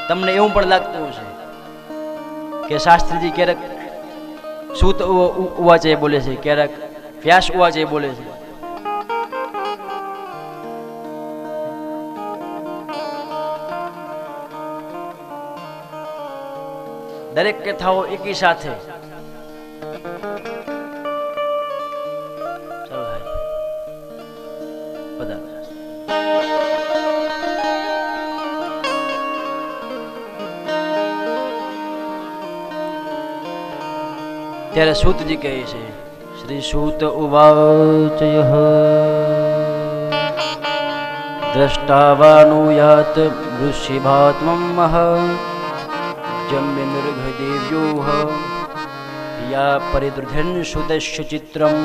તમને એવું પણ લાગતું હશે કે શાસ્ત્રીજી ક્યારેક સૂત ઉવાચે બોલે છે, ક્યારેક વ્યાસ ઉવાચે બોલે છે. દરેક કથાઓ એકી સાથે ત્યારે સૂતજી કહે છે, શ્રી સૂત ઉવાચ દ્રષ્ટાવાનુયાત ઋષિભાત્મમ જમ્ય નિર્ઘદેવ્યો યા પરિદૃધન સુતસ્ય ચિત્રમ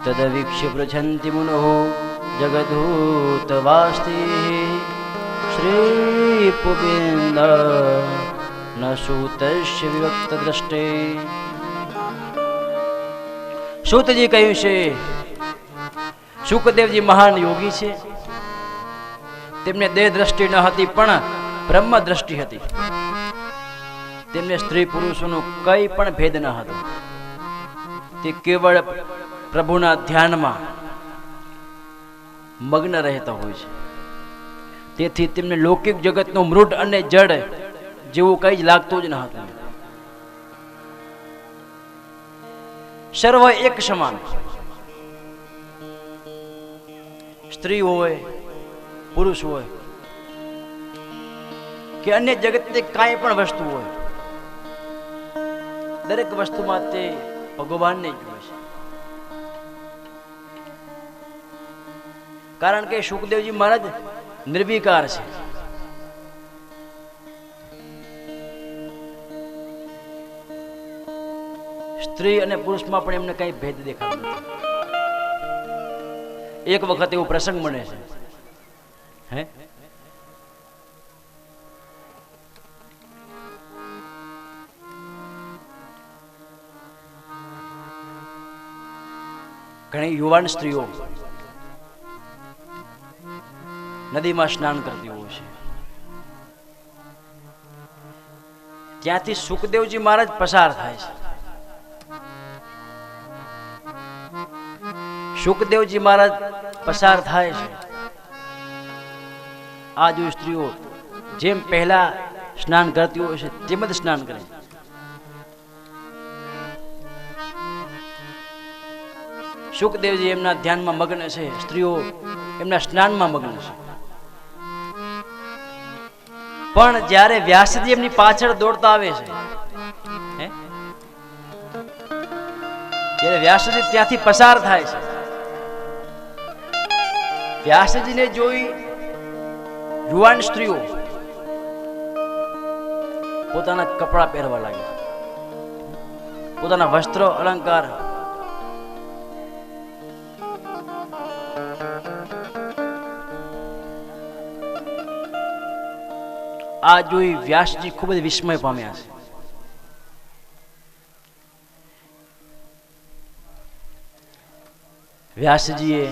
તદવીક્ષ્ય પૃચ્છન્તિ મુનો જગદૂતવાસ્તિ શ્રી પુબિન્દ ન સૂતસ્ય વિવક્ત દ્રષ્ટે. સૂતજી કહ્યું છે, શુકદેવજી મહાન યોગી છે. તેમને દેહ દ્રષ્ટિ ન હતી પણ બ્રહ્મ દ્રષ્ટિ હતી. તેમને સ્ત્રી પુરુષોનો કઈ પણ ભેદ ન હતો. તે કેવળ પ્રભુના ધ્યાનમાં મગ્ન રહેતા હોય છે. તેથી તેમને લૌકિક જગતનું મૃડ અને જડ જેવું કઈ જ લાગતું જ ન હતું. સર્વ એક સમાન, સ્ત્રી હોય પુરુષ હોય કે અન્ય જગતની કાંઈ પણ વસ્તુ હોય, દરેક વસ્તુમાં તે ભગવાનને જુએ છે. કારણ કે શુકદેવજી મહારાજ નિર્વિકાર છે. સ્ત્રી અને પુરુષમાં પણ એમને કઈ ભેદ દેખાતો નથી. એક વખત એવો પ્રસંગ બને છે, હે ઘણી યુવાન સ્ત્રીઓ નદીમાં સ્નાન કરતી હોય છે. ત્યાંથી સુખદેવજી મહારાજ પસાર થાય છે. સુખદેવજી મહારાજ પસાર થાય છે. આ જો સ્ત્રીઓ જેમ પહેલા સ્નાન કરતી હોય છે તેમ જ સ્નાન કરે. સુખદેવજી એમના ધ્યાનમાં મગ્ન છે, સ્ત્રીઓ એમના સ્નાનમાં મગ્ન છે. પણ જ્યારે વ્યાસજી એમની પાછળ દોડતા આવે છે, ત્યારે વ્યાસજી ત્યાંથી પસાર થાય છે. વ્યાસજીને જોઈ યુવાન સ્ત્રીઓ પોતાના કપડા પહેરવા લાગી, પોતાના વસ્ત્ર અલંકાર આ જોઈ વ્યાસજી ખૂબ જ વિસ્મય પામ્યા છે. વ્યાસજીએ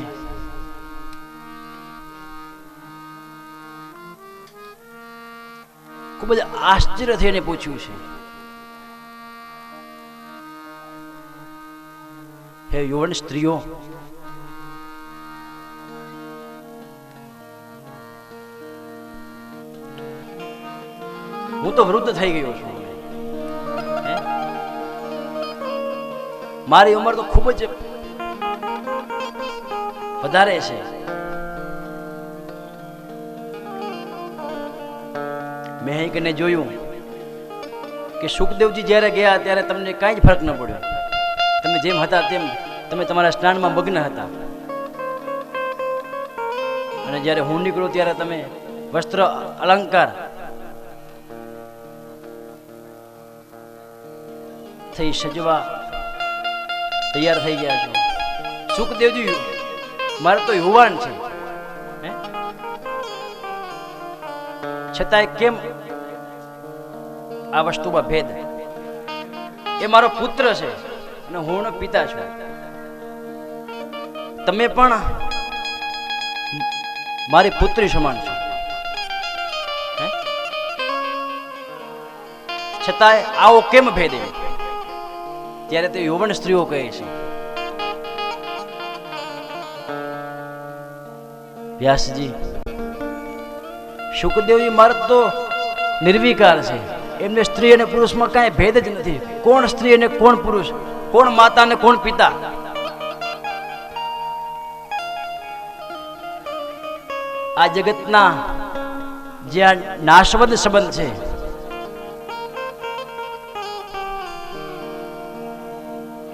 ખૂબ જ આશ્ચર્ય થઈને પૂછ્યું છે, હે યુવાન સ્ત્રીઓ, હું તો વૃદ્ધ થઈ ગયો છું. મારી ઉંમર તો ખૂબ જ વધારે છે. મેં કને જોયું કે સુખદેવજી જ્યારે ગયા ત્યારે તમને કાંઈ જ ફરક ન પડ્યો. તમે જેમ હતા તેમ તમે તમારા સ્નાનમાં મગ્ન હતા, અને જ્યારે હું નીકળું ત્યારે તમે વસ્ત્ર અલંકાર થઈ સજવા તૈયાર થઈ ગયા છો. સુખદેવજી મારે તો યુવાન છે, છતાંય કેમ આ વસ્તુમાં ભેદ? એ મારો પુત્ર છે અને હું પિતા છું. તમે પણ મારી પુત્રી સમાન છો. છતાંય આવો કેમ ભેદ એમ? ત્યારે તો યૌવન સ્ત્રીઓ કહે છે, વ્યાસજી શુકદેવજી મહારાજ તો નિર્વિકાર છે, એમને સ્ત્રી અને પુરુષમાં કાંઈ ભેદ જ નથી. કોણ સ્ત્રી અને કોણ પુરુષ, કોણ માતા અને કોણ પિતા? આ જગતના જે આ નાશવંત સંબંધ છે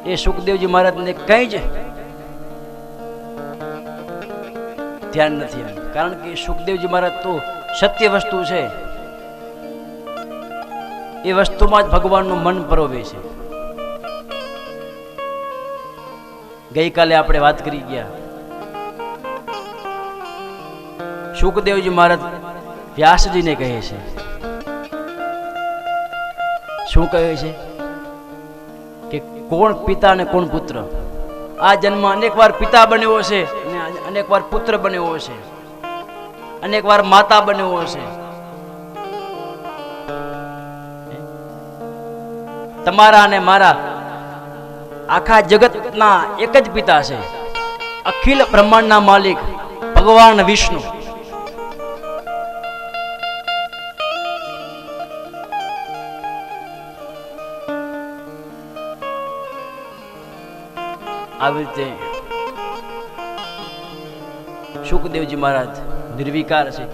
એ સુખદેવજી મહારાજને કઈ જ ધ્યાન નથી. કારણ કે સુખદેવજી મહારાજ તો સત્ય વસ્તુ છે, એ વસ્તુમાં જ ભગવાનનું મન પરોવે છે. ગઈકાલે આપણે વાત કરી ગયા, સુખદેવજી મહારાજ વ્યાસજીને કહે છે, શું કહે છે કે કોણ પિતા અને કોણ પુત્ર? આ જન્મ અનેક વાર પિતા બન્યો છે અને અનેક વાર પુત્ર બન્યો છે, અનેક વાર માતા બન્યો છે. તમારા અને મારા આખા જગતના એક જ પિતા છે, અખિલ બ્રહ્માંડના માલિક ભગવાન વિષ્ણુ. આવી રીતે સુખદેવજી મહારાજ નિર્વિકાર છે.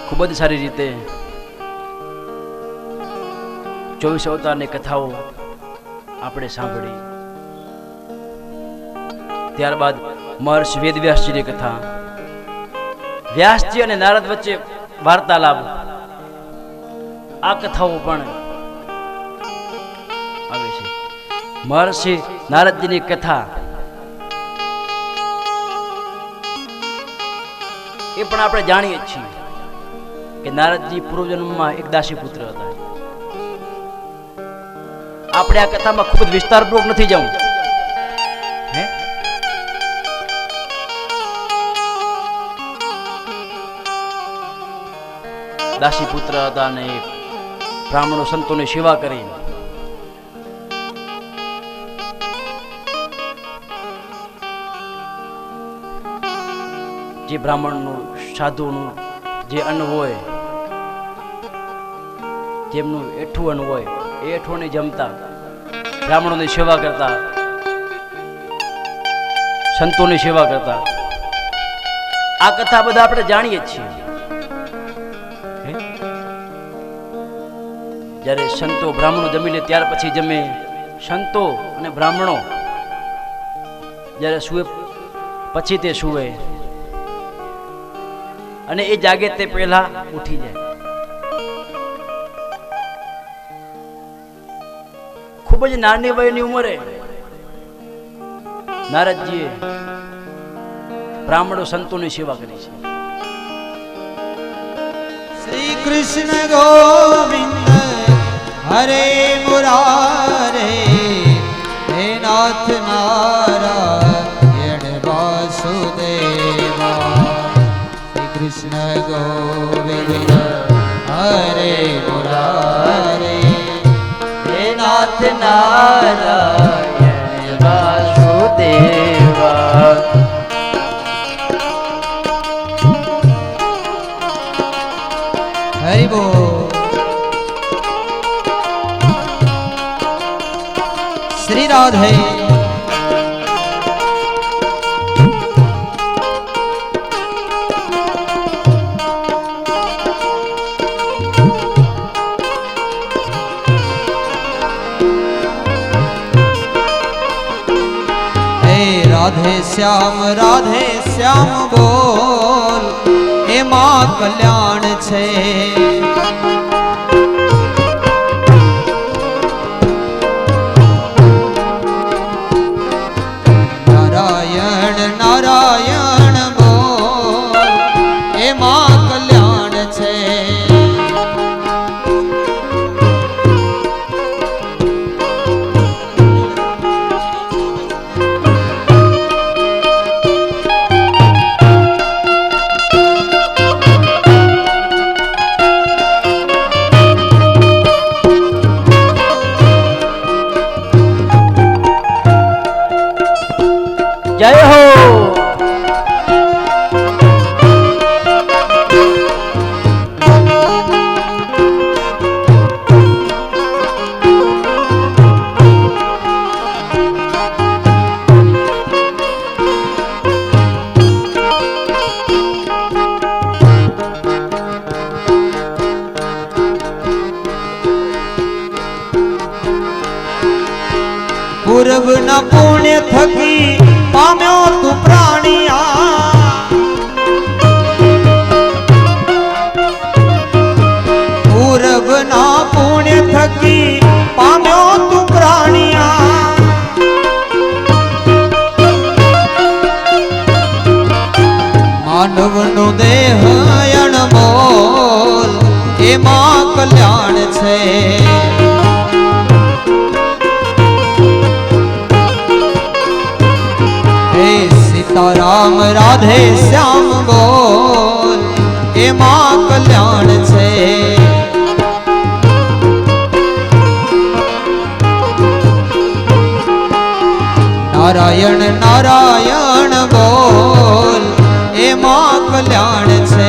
ખૂબ જ સારી રીતે 24 અવતારની કથાઓ આપણે સાંભળી. ત્યારબાદ મહર્ષિ વેદવ્યાસજીની કથા, વ્યાસજી અને નારદ વચ્ચે વાર્તાલાપ, આ કથાઓ પણ આવે છે. મહર્ષિ નારદજીની કથા એ પણ આપણે જાણીએ છીએ કે નારદજી પૂર્વજન્મમાં એક દાસી પુત્ર હતા. આપણે આ કથામાં ખૂબ જ વિસ્તારપૂર્વક નથી જવું. દાસી પુત્ર હતા અને બ્રાહ્મણો સંતોની સેવા કરી. જે બ્રાહ્મણનું સાધુનું જે અન્ન હોય, જેમનું એઠું અન્ન હોય એ એઠું જમતા, બ્રાહ્મણોની સેવા કરતા, સંતોની સેવા કરતા. આ કથા બધા આપણે જાણીએ છીએ. જ્યારે સંતો બ્રાહ્મણો જમી લે ત્યાર પછી જમે. સંતો અને બ્રાહ્મણો જ્યારે સુવે પછી તે સુવે અને એ જાગે તે પહેલા ઉઠી જાય. ખૂબ જ નાની વયની ઉંમરે નારદજીએ બ્રાહ્મણો સંતોની સેવા કરી છે. શ્રી કૃષ્ણ ગોવિંદ હરે મુરારે, હે નાથ નારાયણ વાસુદેવા. શ્રી કૃષ્ણ ગોવિંદ હરે મુરારે, હે નાથ નારાયણ વાસુદેવા. હરિ બોલ. શ્રી રાધે. રાધે શ્યામ બોલ, એમાં કલ્યાણ છે. નારાયણ નારાયણ બોલ, એમાં કલ્યાણ છે. जय हो। पूर्व न पुण्य थकी पाम्यो तू प्राणिया पूर्व न पुण्य थकी पाम्यो तू प्राणिया मानव नु देह अणमोल एमां कल्याण छे सीताराम राधे श्याम बोल एमां कल्याण छे नारायण नारायण बोल एमां कल्याण छे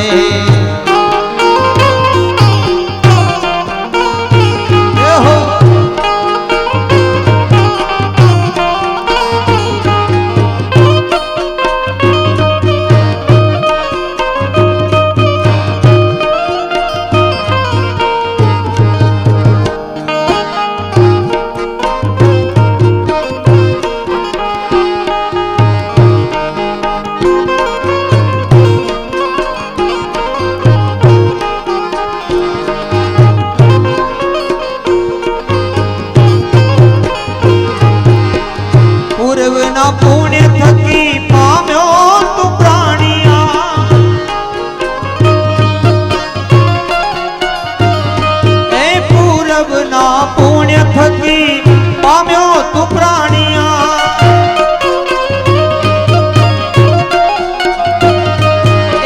पुण्य थकी पाम्यो तू प्राणिया ए पूरब ना पुण्य थकी पाम्यो तू प्राणिया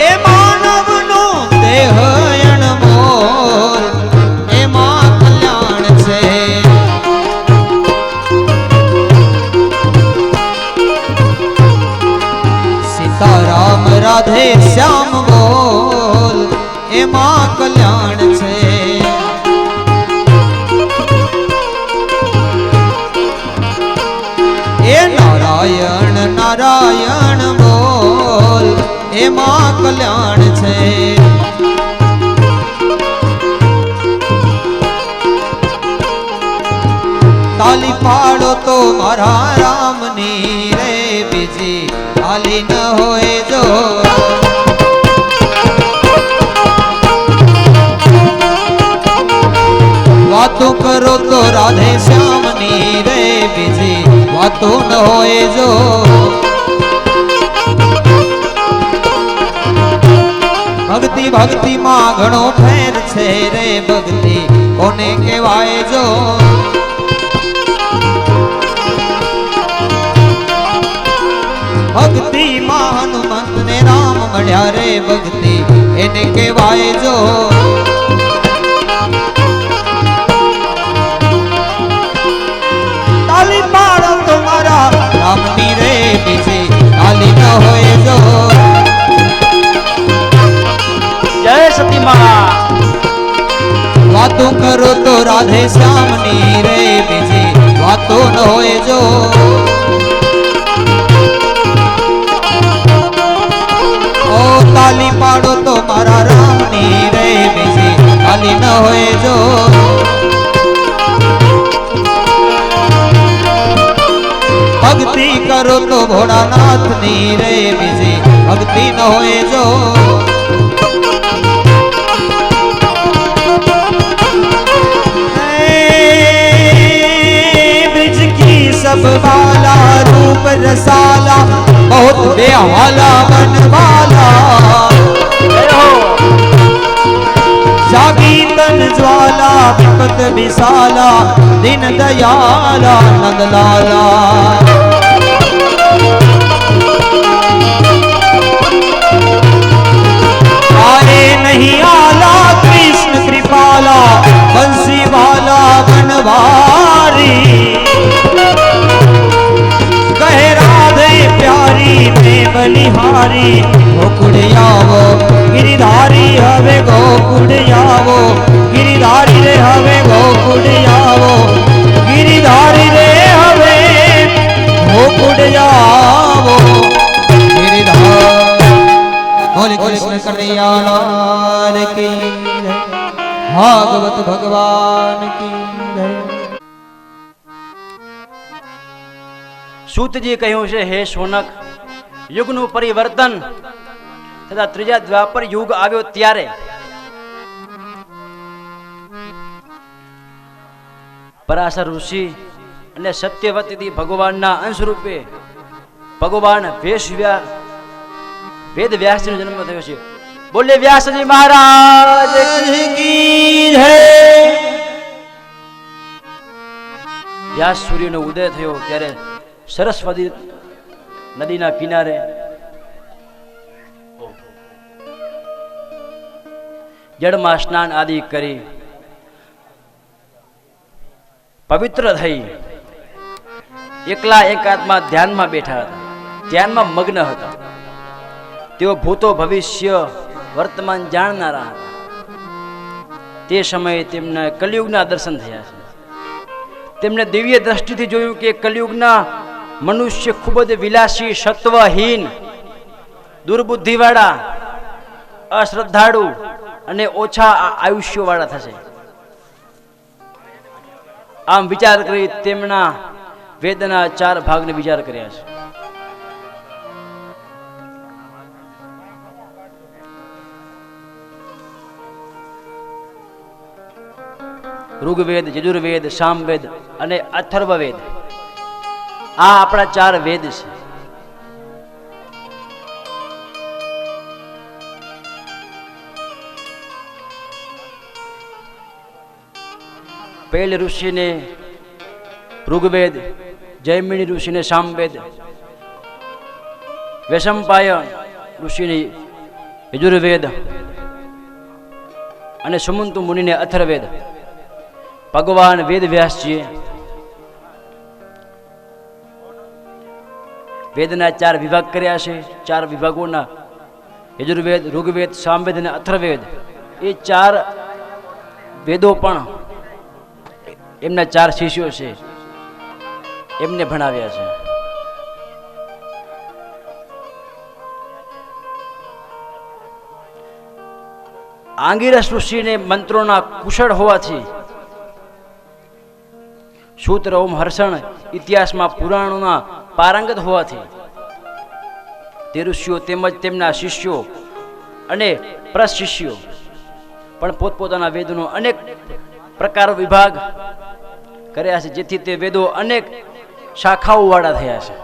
ए मानव नो देह अणमोल एमां कल्याण छे सीताराम राधे श्याम बोल एमां कल्याण छे ए नारायण नारायण बोल एमां कल्याण छे ताली पाड़ो तो मारा रामनी रे बीजी ताली न होए जो बातों करो तो राधे श्यामनी रे बीजी बातों न होए जो भक्ति भक्ति मां घणो फेर छे रे भक्ति कोने कहेवाय जो भक्ति मां हनुमंत ने राम मळ्या रे भक्ति एने कहेवाय जो ताली पाड़ो तुम्हारा रामनी रे बीजी ताली न होए जो जय सती मां बातों करो तो राधे श्यामनी रे बीजी बातों न होए जो ताली पाड़ो तो मारा रामनी रे बीजी ताली न होए जो भक्ति करो तो भोलानाथ नी रे बीजी भक्ति न होए जो ब्रिज की सब वाला रूप रसाला बहुत बेहाला बनवाला जागी तन ज्वाला विपत विशाला दिन दयाला नंदलाला आए नहीं आला कृष्ण कृपाला बंसी वाला बनवारी कहे राधे प्यारी બલિહારી ગોકુળ આવો ગિરિધારી હવે ગોકુળ આવો ગિરિધારી રે હવે ગોકુળ આવો ગિરિધારી રે હવે ગોકુળ આવો ગિરિધાર બોલે કૃષ્ણ કનૈયા લાલ કી જય ભાગવત ભગવાન કી જય સૂતજી કહ્યું છે, હે શૌનક, યુગનું પરિવર્તન તથા ત્રીજા દ્વાપર યુગ આવ્યો ત્યારે પરાશર ઋષિ અને સત્યવતી ભગવાનના અંશ રૂપે ભગવાન વેદ વ્યાસજીનો જન્મ થયો છે. બોલે વ્યાસજી મહારાજ કી જય. વ્યાસ સૂર્યનો ઉદય થયો ત્યારે સરસ્વતી નદીના કિનારે જળમાં સ્નાન આદિ કરી પવિત્ર થઈ એકલા એકાંતમાં ધ્યાનમાં બેઠા હતા, ધ્યાનમાં મગ્ન હતા. તેઓ ભૂતો ભવિષ્ય વર્તમાન જાણનારા હતા. તે સમયે તેમને કલિયુગના દર્શન થયા છે. તેમને દિવ્ય દ્રષ્ટિથી જોયું કે કલિયુગના મનુષ્ય ખૂબ જ વિલાસી, સત્વહીન, દુર્બુદ્ધિવાળા, અશ્રદ્ધાળુ અને ઓછા આયુષ્યવાળા થશે. આમ વિચાર કરી તેમના વેદના 4 ભાગને વિચાર કર્યા છે. ઋગ્વેદ, યજુર્વેદ, સામવેદ અને અથર્વવેદ, આ આપણા 4 વેદ છે. પહેલ ઋષિને ઋગ્વેદ, જૈમિની ઋષિને સામવેદ, વૈશંપાયન ઋષિને યજુર્વેદ અને સુમંતુ મુનિને અથર્વવેદ. ભગવાન વેદ વ્યાસજીએ વેદના 4 વિભાગ કર્યા છે. 4 વિભાગોના યજુર્વેદ, ઋગ્વેદ, સામવેદ અને અથર્વવેદ, એ 4 વેદો પણ એમના 4 શિષ્યો છે, એમને ભણાવ્યા છે. આંગિરસ ઋષિને મંત્રોના કુશળ હોવાથી સૂત્ર, ઓમ, હર્ષણ ઇતિહાસમાં પુરાણોના પારંગત હોવાથી તે ઋષિઓ તેમજ તેમના શિષ્યો અને પ્રશિષ્યો પણ પોતપોતાના વેદોનો અનેક પ્રકારો વિભાગ કર્યા છે, જેથી તે વેદો અનેક શાખાઓ વાળા થયા છે.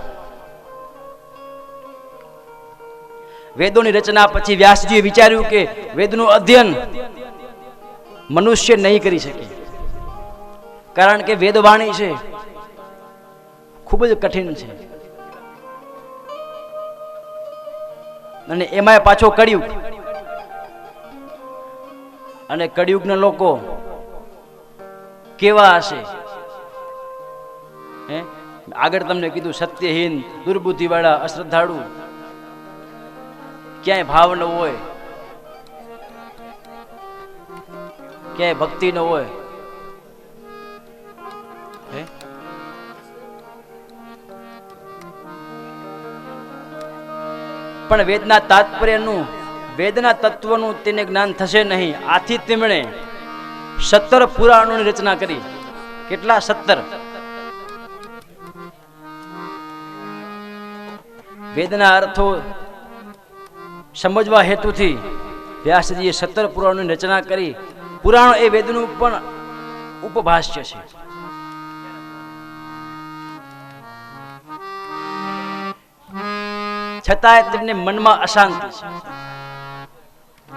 વેદોની રચના પછી વ્યાસજીએ વિચાર્યું કે વેદનું અધ્યયન મનુષ્ય નહીં કરી શકે, કારણ કે વેદવાણી છે ખૂબ જ કઠિન છે અને એમાંય પાછો કળિયુગ, અને કળિયુગના લોકો કેવા હશે? આગળ તમને કીધું, સત્યહીન, દુર્બુદ્ધિવાળા, અશ્રદ્ધાળુ, ક્યાંય ભાવ ન હોય, ક્યાંય ભક્તિ ન હોય. પણ વેદના તાત્પર્યનું, વેદના તત્વનું તેને જ્ઞાન થશે નહીં. આથી તેમણે 17 પુરાણોની રચના કરી. કેટલા? 17. વેદના અર્થો સમજવા હેતુથી વ્યાસજીએ 17 પુરાણોની રચના કરી. પુરાણો એ વેદનું પણ ઉપભાષ્ય છે. છતાંય તેમને મનમાં અશાંતિ છે.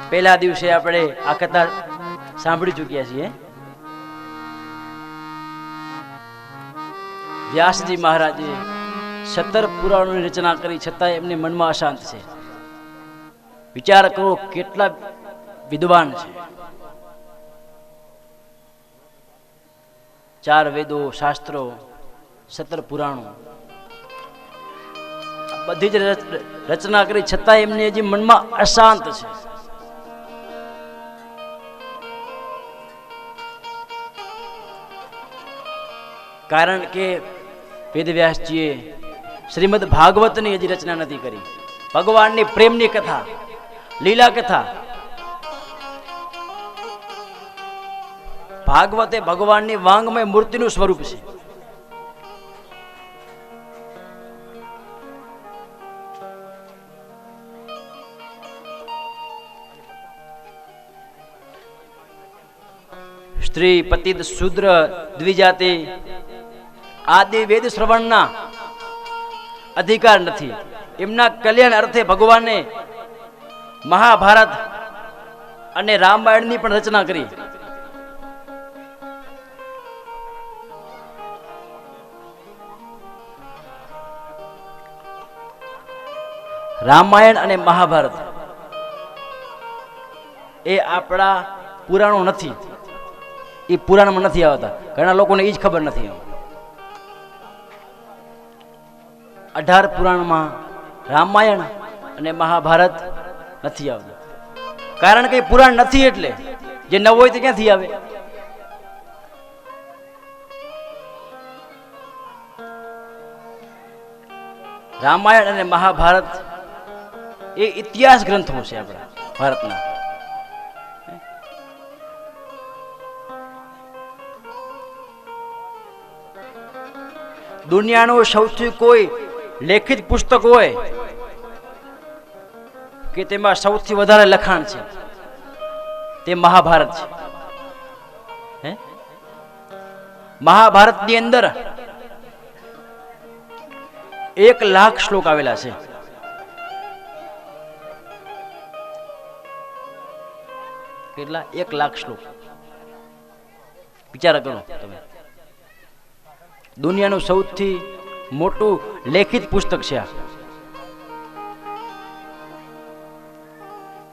પહેલા દિવસે આપણે આ કથા સાંભળી ચૂક્યા છીએ. વ્યાસજી મહારાજે 17 પુરાણોની રચના કરી, છતાંય એમને મનમાં અશાંત છે. વિચાર કરો કેટલા વિદ્વાન છે. 4 વેદો, શાસ્ત્રો, 17 પુરાણો. બધી જ રચના કરી છતાં એમને હજી મનમાં અશાંત છે. કારણ કે વેદવ્યાસજીએ શ્રીમદ ભાગવતની હજી રચના નથી કરી. ભગવાનની પ્રેમની કથા, લીલા કથા. ભાગવત એ ભગવાનની વાંગમય મૂર્તિનું સ્વરૂપ છે. સ્ત્રી, પતિત, શૂદ્ર, દ્વિજાતિ આદિ વેદ શ્રવણના અધિકાર નથી. એમના કલ્યાણ અર્થે ભગવાને મહાભારત અને રામાયણની પણ રચના કરી. રામાયણ અને મહાભારત એ આપણા પુરાણો નથી, એ પુરાણમાં નથી આવતા. ઘણા લોકોને એ જ ખબર નથી. 18 પુરાણમાં રામાયણ અને મહાભારત નથી આવતા. કારણ કે પુરાણ નથી, એટલે જે ન હોય તે ક્યાંથી આવે? રામાયણ અને મહાભારત એ ઇતિહાસ ગ્રંથો છે આપણા ભારતના. દુનિયાનું સૌથી કોઈ લેખિત પુસ્તક હોય કે તેમાં સૌથી વધારે લખાણ છે તે મહાભારત છે. મહાભારતની અંદર 1 લાખ શ્લોક આવેલા છે. કેટલા? 1 લાખ શ્લોક. વિચાર કરો તમે. દુનિયાનું સૌથી મોટું લેખિત પુસ્તક છે આ,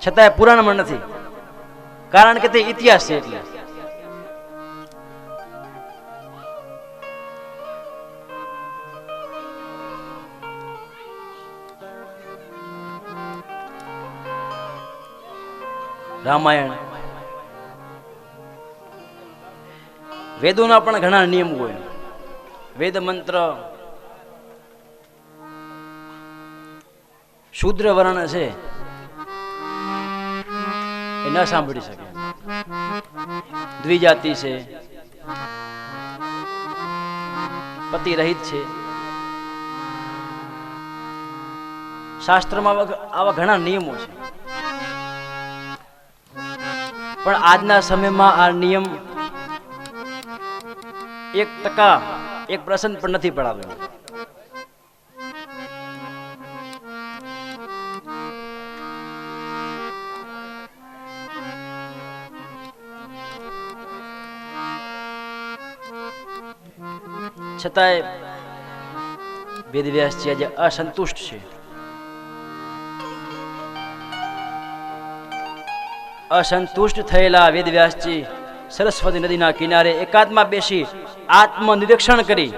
છતાંય પુરાણમાં નથી. કારણ કે તે ઇતિહાસ છે. એટલે રામાયણ, વેદોના પણ ઘણા નિયમ હોય. વેદ મંત્ર શૂદ્ર વર્ણ છે એ ન સાંભળી શકે. દ્વિજાતિ છે, પતિ રહિત છે. શાસ્ત્રમાં આવા ઘણા નિયમો છે, પણ આજના સમયમાં આ નિયમ 1% 1% પણ નથી પડાવ્યો. છતાંય વેદવ્યાસજી આજે અસંતુષ્ટ છે. અસંતુષ્ટ થયેલા વેદવ્યાસજી સરસ્વતી નદીના કિનારે એકાંતમાં બેસી આત્મનિરીક્ષણ કરી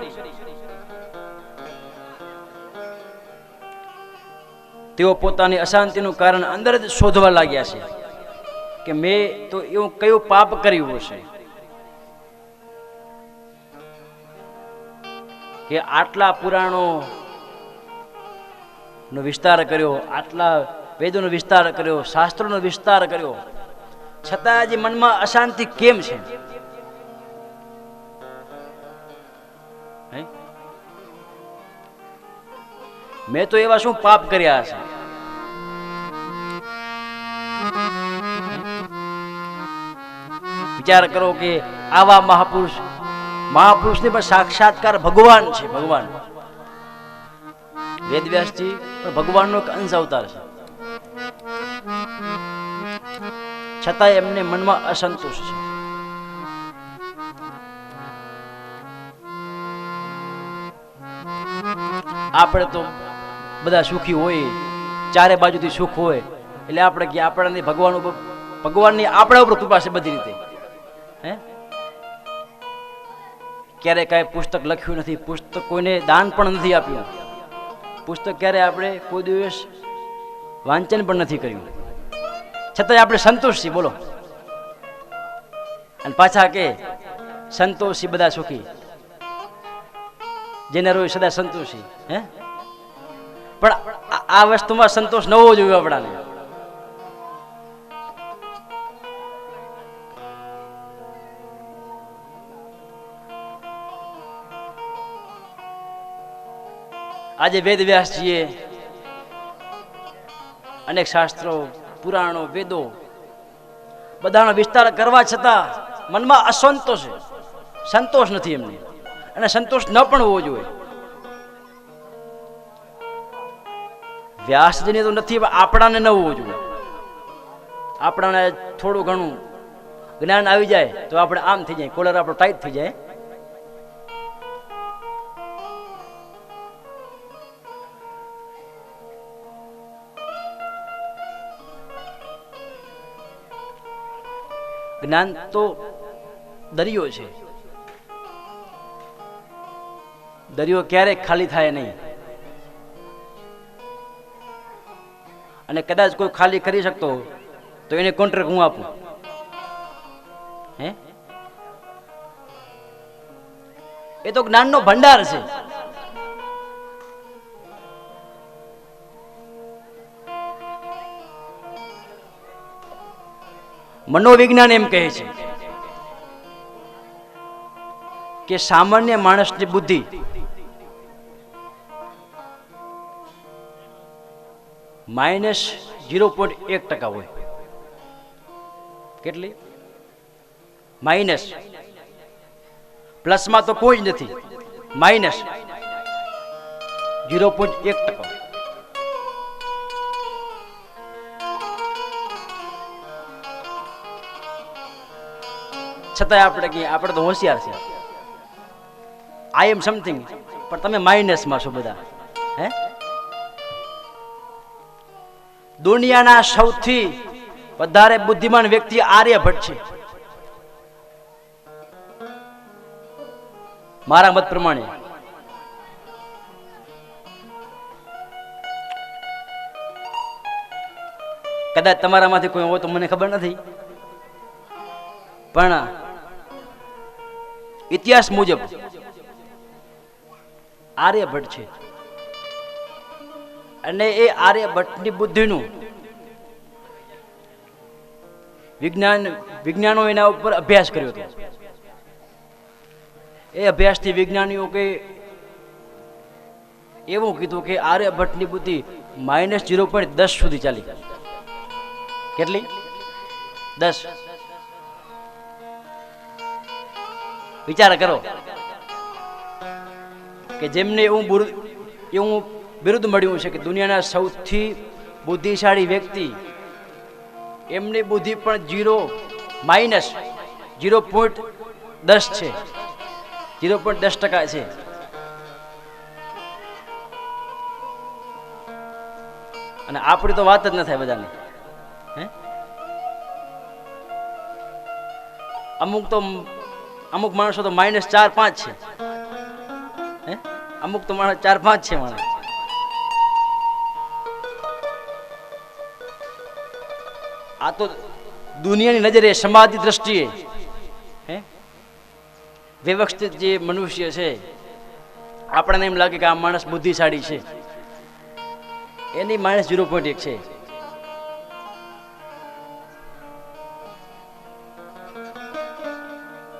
તેઓ પોતાની અશાંતિનું કારણ અંદર જ શોધવા લાગ્યા છે કે મેં તો એવું કયું પાપ કર્યું હશે કે આટલા પુરાણો નો વિસ્તાર કર્યો, આટલા વેદોનો વિસ્તાર કર્યો, શાસ્ત્રોનો વિસ્તાર કર્યો, છતાં આજે મનમાં અશાંતિ કેમ છે? મેં તો એવા શું પાપ કર્યા હશે? વિચાર કરો કે આવા મહાપુરુષને પણ સાક્ષાત્કાર ભગવાન છે. ભગવાન વેદવ્યાસજી પણ ભગવાનનો એક અંશ અવતાર છે, છતાં એમને મનમાં અસંતોષ છે. આપણે તો બધા સુખી હોય, ચારે બાજુથી સુખ હોય એટલે આપણે કે આપણને ભગવાનની આપણા ઉપર કૃપા છે બધી રીતે. ક્યારે કાંઈ પુસ્તક લખ્યું નથી, પુસ્તક કોઈને દાન પણ નથી આપ્યું, પુસ્તક ક્યારે આપણે કોઈ દિવસ વાંચન પણ નથી કર્યું, છતાંય આપણે સંતોષ છીએ. બોલો. અને પાછા કે સંતોષી બધા સુખી, જેને રોય સદા સંતોષી. હે, પણ આ વસ્તુમાં સંતોષ ન હોવો જોઈએ આપણાને. આજે વેદ વ્યાસજીએ અનેક શાસ્ત્રો, પુરાણો, વેદો બધાનો વિસ્તાર કરવા છતાં મનમાં અસંતોષ છે, સંતોષ નથી એમને, અને સંતોષ ન પણ હોવો જોઈએ. વ્યાસજીને તો નથી, આપણાને ન હોવું જોઈએ. આપણાને થોડું ઘણું જ્ઞાન આવી જાય તો આપણે આમ થઈ જાય, કોલર આપણો ટાઈટ થઈ જાય. જ્ઞાન તો દરિયો છે, દરિયો ક્યારેક ખાલી થાય નહીં. અને કદાચ કોઈ ખાલી કરી શકતો તો એને કોન્ટ્રાક્ટ હું આપું. હે, એ તો જ્ઞાનનો ભંડાર છે. મનોવિજ્ઞાન એમ કહે છે કે સામાન્ય માણસની બુદ્ધિ -0.1% હોય. કેટલી? માઇનસ. પ્લસમાં તો કોઈ જ નથી, -0.1%. છતાંય આપણે તો હોશિયાર છે. આઈ એમ સમથિંગ, પણ તમે માઇનસમાં છો બધા. હે, દુનિયાના સૌથી વધારે બુદ્ધિમાન વ્યક્તિ આર્યભટ્ટ છે મારા મત પ્રમાણે. કદાચ તમારામાંથી કોઈ હોય તો મને ખબર નથી, પણ ઇતિહાસ મુજબ આર્યભટ્ટ છે. અને એ આર્યભટ્ટની બુદ્ધિનું વિજ્ઞાનો એના ઉપર અભ્યાસ કર્યો હતો. એ અભ્યાસથી વિજ્ઞાનીઓ કે એવું કીધું કે આર્યભટ્ટની બુદ્ધિ -0.10 સુધી ચાલી. કેટલી? 10. વિચાર કરો કે જેમને એવું બિરુદ મળ્યું છે કે દુનિયાના સૌથી બુદ્ધિશાળી વ્યક્તિ, એમની બુદ્ધિ પણ -0.10 છે, 0.10% છે. અને આપણી તો વાત જ ન થાય બધાને. હે, અમુક માણસો તો -4-5 છે. હે, અમુક તો માણસ 4-5 છે માણસ. આ તો દુનિયાની નજરે, સમાજની દ્રષ્ટિએ વ્યવસ્થિત જે મનુષ્ય છે, આપણને એમ લાગે કે આ માણસ બુદ્ધિશાળી છે, એની -0.1 છે.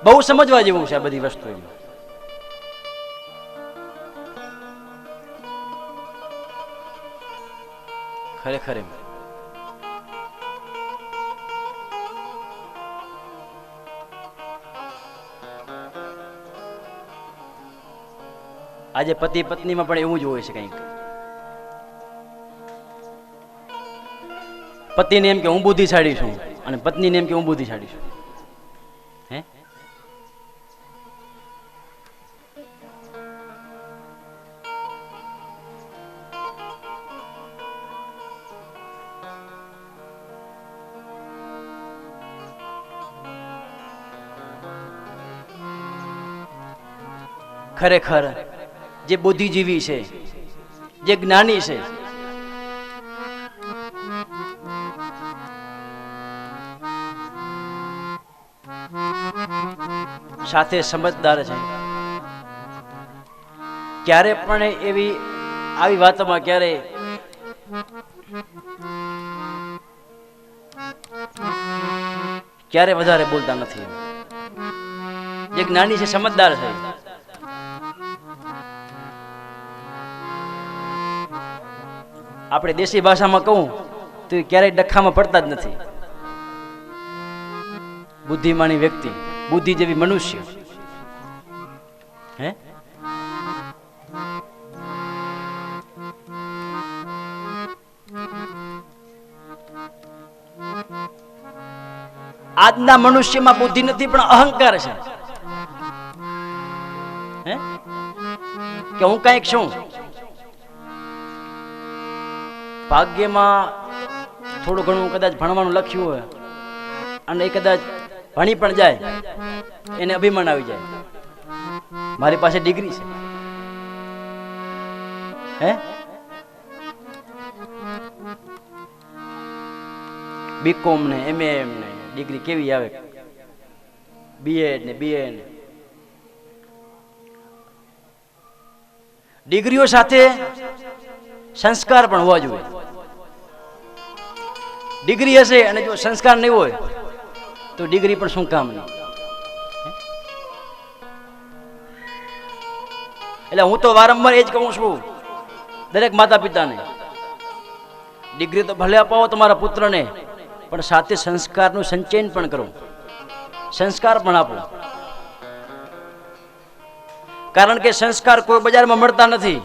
બહુ સમજવા જેવું છે આ બધી વસ્તુ. ખરેખર એમ આજે પતિ પત્નીમાં પણ એવું જ હોય છે. કંઈક પતિને એમ કે હું બુદ્ધિશાળી છું, અને પત્નીને એમ કે હું બુદ્ધિશાળી છું. હે, ખરેખર જે બુદ્ધિજીવી છે જે જ્ઞાની છે, સાથે સમજદાર છે, ક્યારે પણ આવી વાતોમાં ક્યારે વધારે બોલતા નથી. જે જ્ઞાની છે, સમજદાર છે. આપણે દેશી ભાષામાં કહું તો એ ક્યારેય ડખામાં પડતા જ નથી. બુદ્ધિમાની વ્યક્તિ, બુદ્ધિ જેવી મનુષ્ય. હે આજના મનુષ્યમાં બુદ્ધિ નથી પણ અહંકાર છે. હે કે હું કઈક છું. ભાગ્યમાં થોડું ઘણું કદાચ ભણવાનું લખ્યું હોય અને એ કદાચ ભણી પણ જાય, એને અભિમાન આવી જાય, મારી પાસે ડિગ્રી છે. હે બીકોમ ને એમએ ને ડિગ્રી કેવી આવે, બીએડ ને બીએડ. ડિગ્રીઓ સાથે સંસ્કાર પણ હોવા જોઈએ. ડિગ્રી હશે અને જો સંસ્કાર નહીં હોય તો ડિગ્રી પણ શું કામ નહીં. એટલે હું તો વારંવાર એ જ કહું છું દરેક માતા પિતાને, ડિગ્રી તો ભલે અપાવો તમારા પુત્રને, પણ સાથે સંસ્કારનું સંચયન પણ કરો, સંસ્કાર પણ આપો. કારણ કે સંસ્કાર કોઈ બજારમાં મળતા નથી,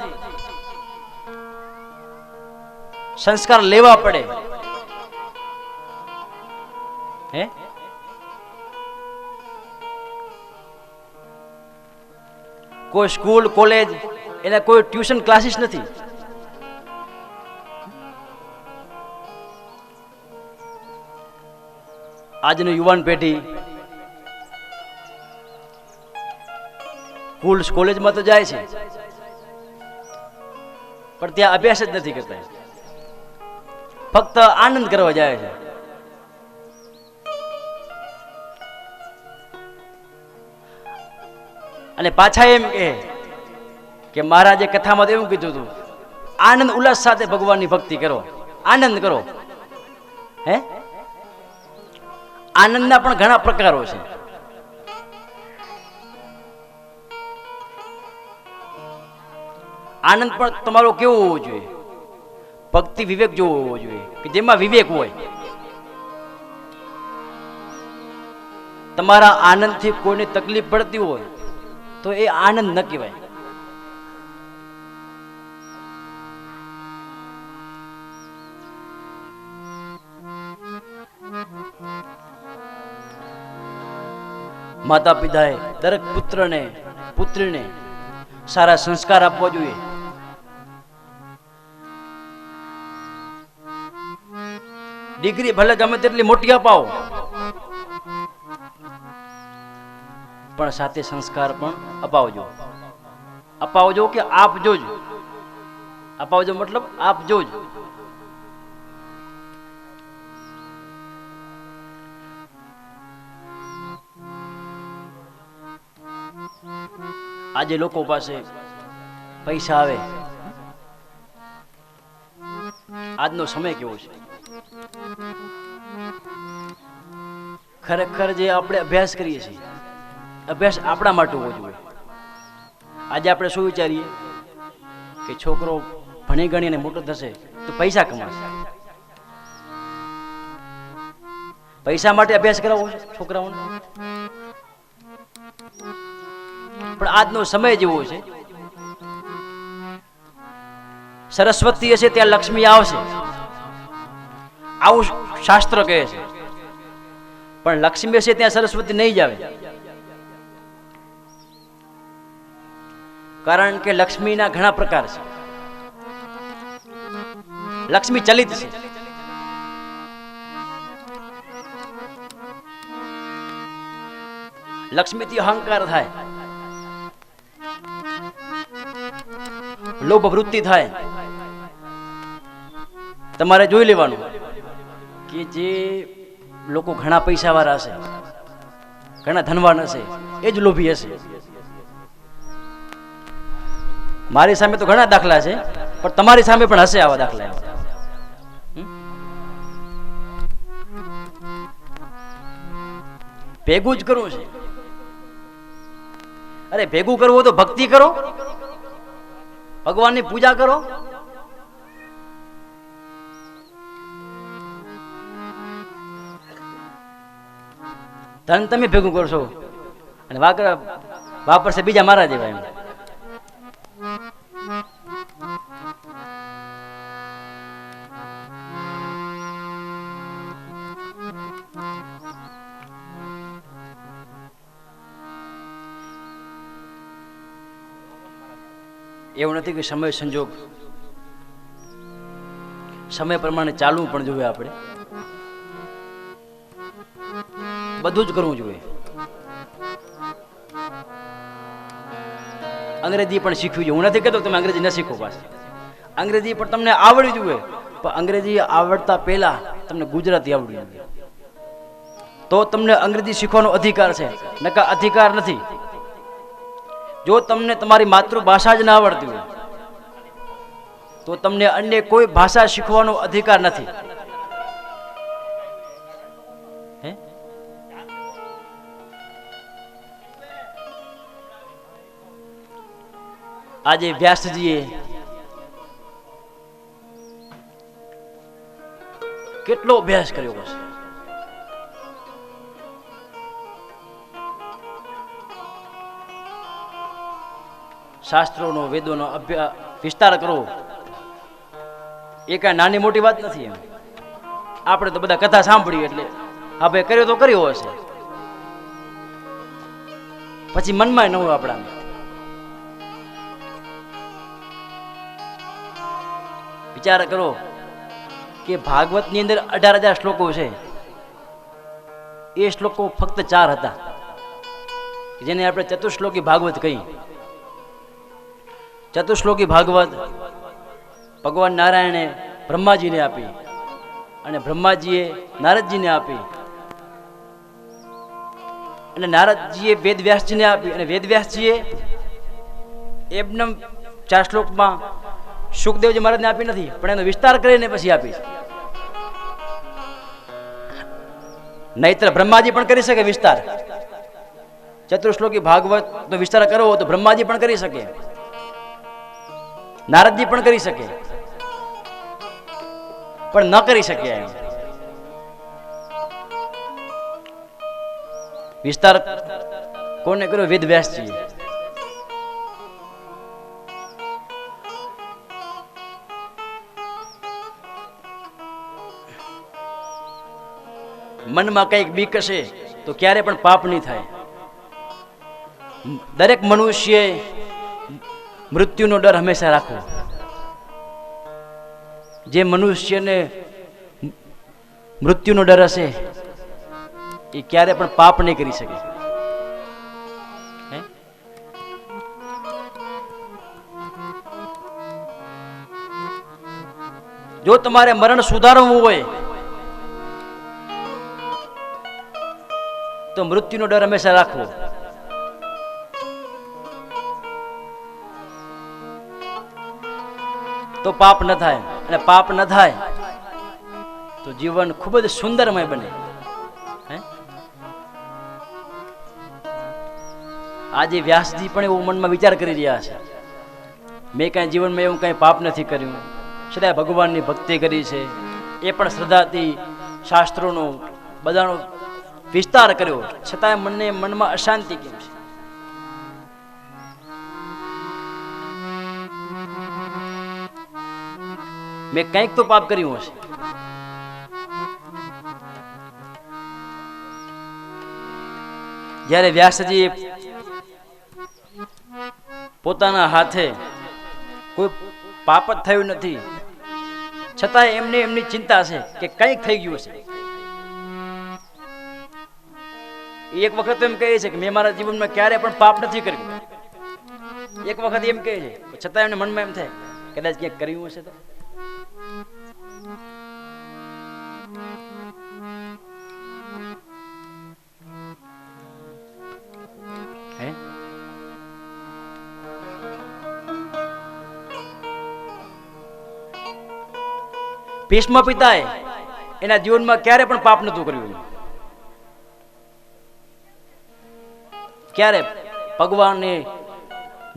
સંસ્કાર લેવા પડે. હે કોઈ સ્કૂલ કોલેજ એના કોઈ ટ્યુશન ક્લાસીસ નથી. આજની યુવાન પેઢી સ્કૂલ કોલેજમાં તો જાય છે પણ ત્યાં અભ્યાસ જ નથી કરતા, ફક્ત આનંદ કરવા જાય છે. અને પાછા એમ કે મહારાજે કથામાં એવું કીધું હતું, આનંદ ઉલ્લાસ સાથે ભગવાનની ભક્તિ કરો, આનંદ કરો. હે આનંદના પણ ઘણા પ્રકારો છે. આનંદ પણ તમારો કેવો હોવો જોઈએ? ભક્તિ વિવેક જેવો હોવો જોઈએ, કે જેમાં વિવેક હોય. તમારા આનંદથી કોઈને તકલીફ પડતી હોય તો એ આનંદ ન કહેવાય. માતા પિતાએ દરેક પુત્રને પુત્રીને સારા સંસ્કાર આપવા જોઈએ. ડિગ્રી ભલે ગમે તેટલી મોટી અપાવો, પણ સાથે સંસ્કાર પણ અપાવજો. અપાવજો કે આપજો જ. અપાવજો મતલબ આપજો જ. આજે લોકો પાસે પૈસા આવે, આજનો સમય કેવો છે. ખરેખર જે આપણે અભ્યાસ કરીએ છીએ, અભ્યાસ આપણા માટે હોવો જોઈએ. આજે આપણે શું વિચારીએ કે છોકરો ભણી ગણીને મોટો થશે તો પૈસા કમાશે. પૈસા માટે અભ્યાસ કરાવવો છે છોકરાઓને. પણ આજનો સમય જેવો છે, સરસ્વતી હશે ત્યાં લક્ષ્મી આવશે, આવું શાસ્ત્ર કહે છે. પણ લક્ષ્મી હશે ત્યાં સરસ્વતી નહીં જ આવે. કારણ કે લક્ષ્મીના ઘણા પ્રકાર છે. લક્ષ્મી ચલિત છે. લક્ષ્મીથી અહંકાર થાય, લોભ વૃત્તિ થાય, તમારે જોઈ લેવાનું કે જે લોકો ઘણા પૈસાવાળા હશે, ઘણા ધનવાન હશે, એ જ લોભી હશે. મારી સામે તો ઘણા દાખલા છે, પણ તમારી સામે પણ હશે આવા દાખલા. ભેગું જ કરવું છે. અરે ભેગું કરવું હોય તો ભક્તિ કરો, ભગવાનની પૂજા કરો. ધન તમે ભેગું કરશો અને વાપરશે બીજા મારા જેવા. એમ એવું નથી કે સમય સંજોગ સમય પ્રમાણે ચાલવું પણ જોઈએ. આપણે બધું જ કરવું જોઈએ. અંગ્રેજી પણ શીખવી જોઈએ. હું નથી કહેતો તમે અંગ્રેજી ન શીખો, પાછું અંગ્રેજી પણ તમને આવડવી જોઈએ, પણ અંગ્રેજી આવડતા પહેલા તમને ગુજરાતી આવડવી જોઈએ, તો તમને અંગ્રેજી શીખવાનો અધિકાર છે. નકા અધિકાર નથી. જો તમને તમારી માતૃભાષા જ ના આવડતી હોય તો તમને અન્ય કોઈ ભાષા શીખવાનો અધિકાર નથી. આજે વ્યાસજીએ કેટલો અભ્યાસ કર્યો હશે. શાસ્ત્રોનો, વેદોનો અભ્યાસ વિસ્તાર કરવો એ કાંઈ નાની મોટી વાત નથી. એમ આપણે તો બધા કથા સાંભળીએ એટલે હા ભાઈ કર્યો તો કર્યો હશે, પછી મનમાં ન હોય આપણા. વિચાર કરો કે ભાગવતની અંદર 18,000 શ્લોકો છે. એ શ્લોકો ફક્ત 4 હતા, જેને આપણે ચતુશ્લોકી ભાગવત કહી. ચતુશ્લોકી ભાગવત ભગવાન નારાયણે બ્રહ્માજીને આપી અને બ્રહ્માજીએ નારદજીને આપી અને નારદજીએ વેદવ્યાસજીને આપી અને વેદવ્યાસજીએ એમને 4 શ્લોકમાં સુખદેવજી મહારાજને આપી નથી, પણ એનો વિસ્તાર કરીને પછી આપી. નહીતર બ્રહ્માજી પણ કરી શકે વિસ્તાર. ચતુશ્લોકી ભાગવત નો વિસ્તાર કરવો તો બ્રહ્માજી પણ કરી શકે, નારદજી પણ કરી શકે, પણ ન કરી શકે. એમ વિસ્તાર કોને કર્યો? વેદવ્યાસજી. મનમાં કઈક બીક હશે તો ક્યારે પણ પાપ નહીં થાય. દરેક મનુષ્ય મૃત્યુનો ડર હંમેશા રાખવો. જે મનુષ્યને મૃત્યુનો ડર હશે એ ક્યારે પણ પાપ નહીં કરી શકે. જો તમારે મરણ સુધારવું હોય તો મૃત્યુનો ડર હંમેશા રાખવો. તો પાપ ન થાય, અને પાપ ન થાય તો જીવન ખૂબ જ સુંદરમય બને. આજે વ્યાસજી પણ એવું મનમાં વિચાર કરી રહ્યા છે, મેં કાંઈ જીવનમાં એવું કાંઈ પાપ નથી કર્યું, સદાય ભગવાનની ભક્તિ કરી છે, એ પણ શ્રદ્ધાથી શાસ્ત્રોનો બધાનો વિસ્તાર કર્યો, છતાંય મનમાં અશાંતિ કેમ છે? મેં કંઈક તો પાપ કર્યું હશે. જ્યારે વ્યાસજી પોતાના હાથે કોઈ પાપ જ થયું નથી, છતાં એમને એમની ચિંતા છે કે કંઈક થઈ ગયું હશે. એક વખત એમ કહે છે કે મેં મારા જીવનમાં ક્યારે પણ પાપ નથી કર્યું. એક વખત એમ કહે છે, છતાં એમને મનમાં એમ થાય કદાચ ક્યાંક કર્યું હશે તો. ભીષ્મ પિતાએ એના જીવનમાં ક્યારે પણ પાપ નહોતું કર્યું. ક્યારે ભગવાનની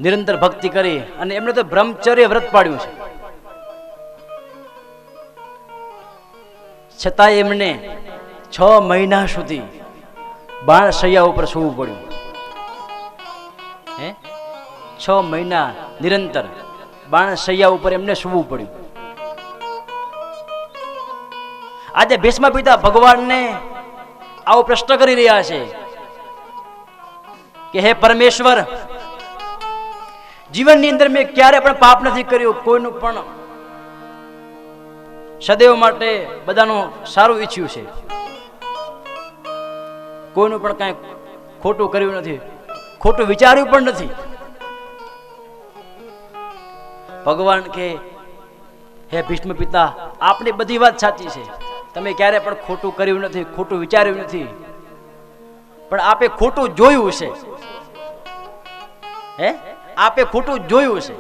નિરંતર ભક્તિ કરી અને એમણે તો બ્રહ્મચર્ય વ્રત પાડ્યું છે. છતાં એમને 6 મહિના સુધી બાણ શૈયા ઉપર સૂવું પડ્યું. 6 મહિના નિરંતર બાણ શૈયા ઉપર એમને સૂવું પડ્યું. આજે ભીષ્મ પિતા ભગવાનને આવો પ્રશ્ન કરી રહ્યા છે કે હે પરમેશ્વર, જીવનની અંદર મેં ક્યારે પણ પાપ નથી કર્યું, કોઈનું પણ સદૈવ માટે બધાનું સારું ઈચ્છ્યું છે, કોઈનું પણ કાંઈ ખોટું કર્યું નથી, ખોટું વિચાર્યું પણ નથી. ભગવાન કે હે ભીષ્મ પિતા, આપની બધી વાત સાચી છે, તમે ક્યારે પણ ખોટું કર્યું નથી, ખોટું વિચાર્યું નથી, પણ આપે ખોટું જોયું છે. આપે ખોટું જોયું છે.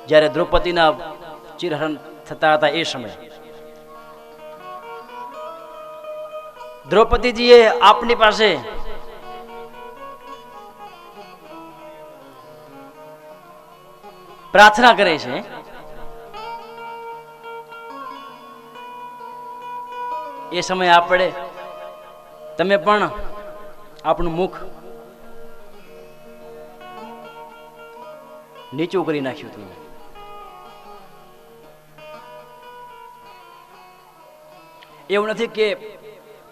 જ્યારે દ્રૌપદીના ચિરહરણ થતા હતા એ સમયે દ્રૌપદીજીએ આપની પાસે પ્રાર્થના કરે છે. એ સમયે આપણે તમે પણ આપણું મુખ નીચું કરી નાખ્યું હતું. એવું નથી કે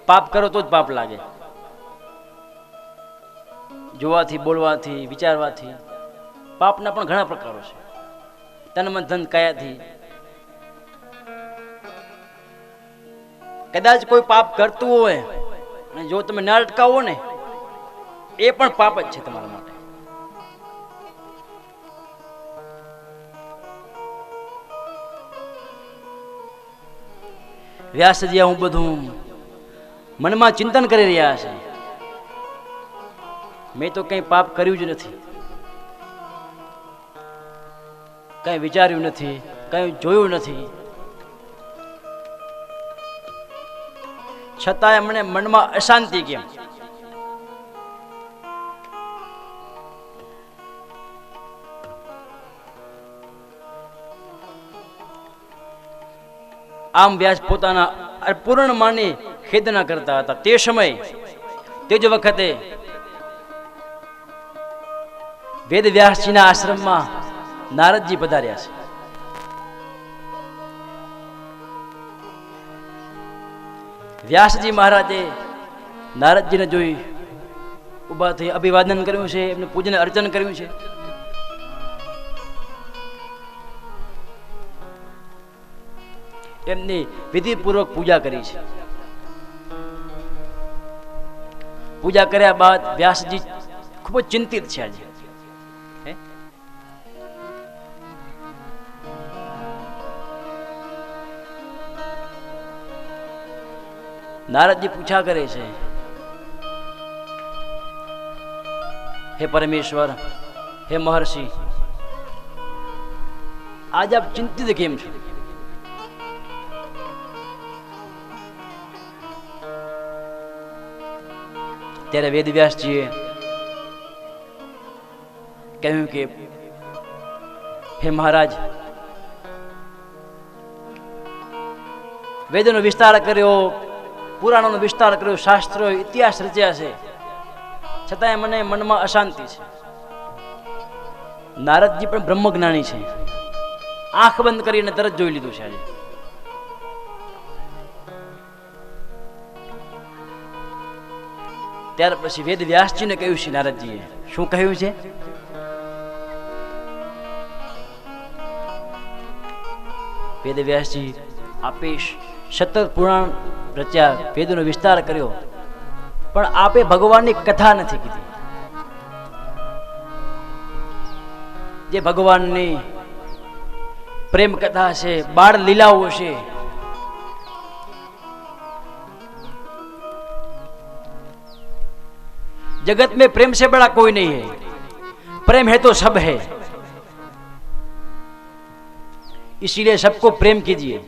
પાપ કરો તો જ પાપ લાગે. જોવાથી, બોલવાથી, વિચારવાથી પાપના પણ ઘણા પ્રકારો છે. તન મન ધન કાયાથી કદાચ કોઈ પાપ કરતું હોય અને જો તમે ના અટકાવો ને, એ પણ પાપ જ છે તમારા માટે. વ્યાસજી હું બધું મનમાં ચિંતન કરી રહ્યા છે. મેં તો કંઈ પાપ કર્યું જ નથી, કંઈ વિચાર્યું નથી, કંઈ જોયું નથી, છતાંય મને મનમાં અશાંતિ કેમ? આમ વ્યાસ પોતાના પૂર્ણ માની ખેદના કરતા હતા. તે સમયે તે જ વખતે વેદ વ્યાસજીના આશ્રમમાં નારદજી પધાર્યા છે. વ્યાસજી મહારાજે નારદજીને જોઈ ઉભા થઈ અભિવાદન કર્યું છે, એમને પૂજન અર્ચન કર્યું છે. એમની વિધિપૂર્વક પૂજા કરી છે. પૂજા કર્યા બાદ વ્યાસજી ખૂબ જ ચિંતિત છે. આજે નારદજી પૂછા કરે છે, હે પરમેશ્વર, હે મહર્ષિ, આજે આપ ચિંતિત કેમ છો? ત્યારે વેદવ્યાસજીએ કહ્યું કે હે મહારાજ, વેદનો વિસ્તાર કર્યો, પુરાણોનો વિસ્તાર કર્યો, શાસ્ત્રો ઇતિહાસ રચ્યા છે, છતાંય મને મનમાં અશાંતિ છે. નારદજી પણ બ્રહ્મજ્ઞાની છે, આંખ બંધ કરીને તરત જોઈ લીધું છે. આજે ત્યાર પછી વેદ વ્યાસજીને કહ્યું છે. નારદજીએ શું કહ્યું છે? વેદ વ્યાસજી, આપે સતત પુરાણ રચ્યા, વેદનો વિસ્તાર કર્યો, પણ આપે ભગવાનની કથા નથી કીધી. જે ભગવાનની પ્રેમ કથા છે, બાળ લીલાઓ છે, जगत में प्रेम से बड़ा कोई नहीं है, प्रेम है तो सब है, इसीलिए सबको प्रेम कीजिए।